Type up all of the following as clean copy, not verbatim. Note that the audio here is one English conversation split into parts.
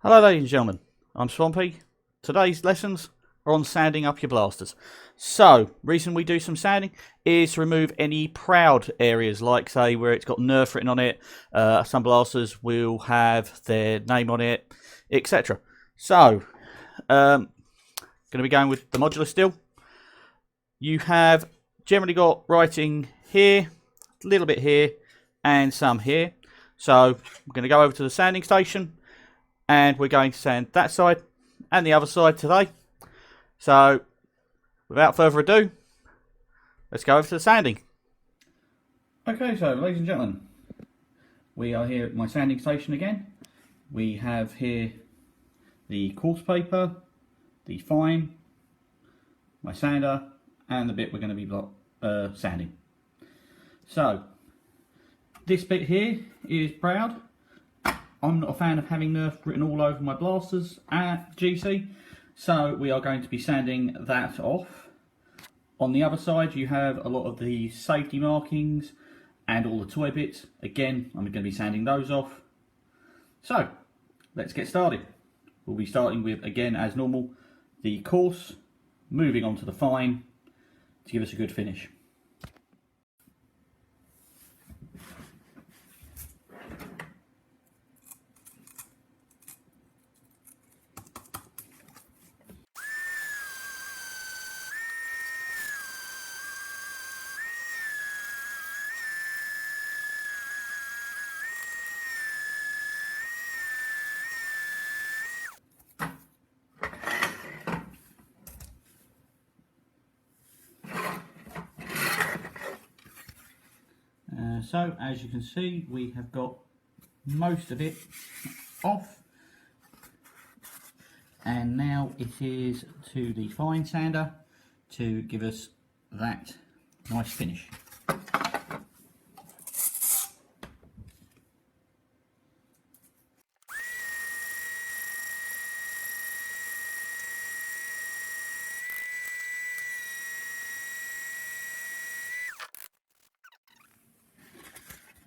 Hello ladies and gentlemen, I'm Swampy. Today's lessons are on sanding up your blasters. So, reason we do some sanding is to remove any proud areas, like say where it's got Nerf written on it. Some blasters will have their name on it, etc. So, going to be going with the modular steel. You have generally got writing here, a little bit here, and some here. So, I'm going to go over to the sanding station, and we're going to sand that side and the other side today. So, without further ado, let's go over to the sanding. Okay, so ladies and gentlemen, we are here at my sanding station again. We have here the coarse paper, the fine, my sander, and the bit we're going to be sanding. So, this bit here is proud. I'm not a fan of having Nerf written all over my blasters at GC, so we are going to be sanding that off. On the other side you have a lot of the safety markings and all the toy bits. Again, I'm going to be sanding those off. So, let's get started. We'll be starting with, again as normal, the coarse, moving on to the fine to give us a good finish. So as you can see, we have got most of it off, and now it is to the fine sander to give us that nice finish.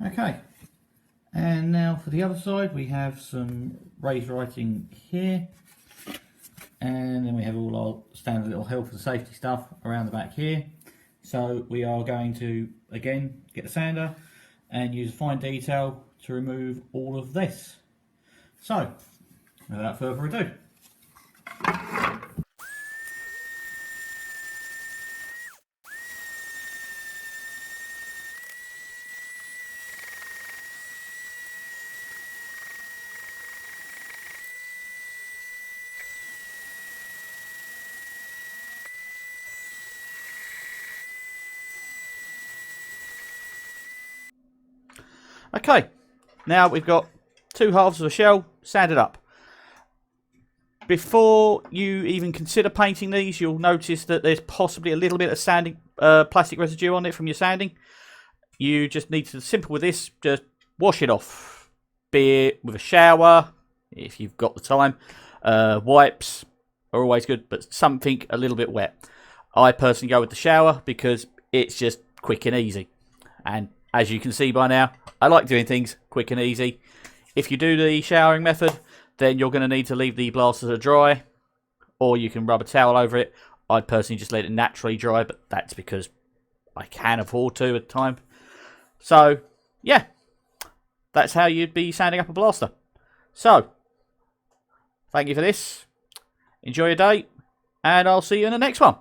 Okay, and now for the other side we have some raised writing here, and then we have all our standard little health and safety stuff around the back here. So we are going to again get the sander and use fine detail to remove all of this. So without further ado, okay, now we've got two halves of the shell sanded up. Before you even consider painting these, you'll notice that there's possibly a little bit of sanding plastic residue on it from your sanding. You just need to, simple with this, just wash it off. Be it with a shower, if you've got the time. Wipes are always good, but something a little bit wet. I personally go with the shower because it's just quick and easy. And as you can see by now, I like doing things quick and easy. If you do the showering method, then you're going to need to leave the blasters dry, or you can rub a towel over it. I'd personally just let it naturally dry, but that's because I can afford to at the time. So, yeah, that's how you'd be sanding up a blaster. So, thank you for this. Enjoy your day, and I'll see you in the next one.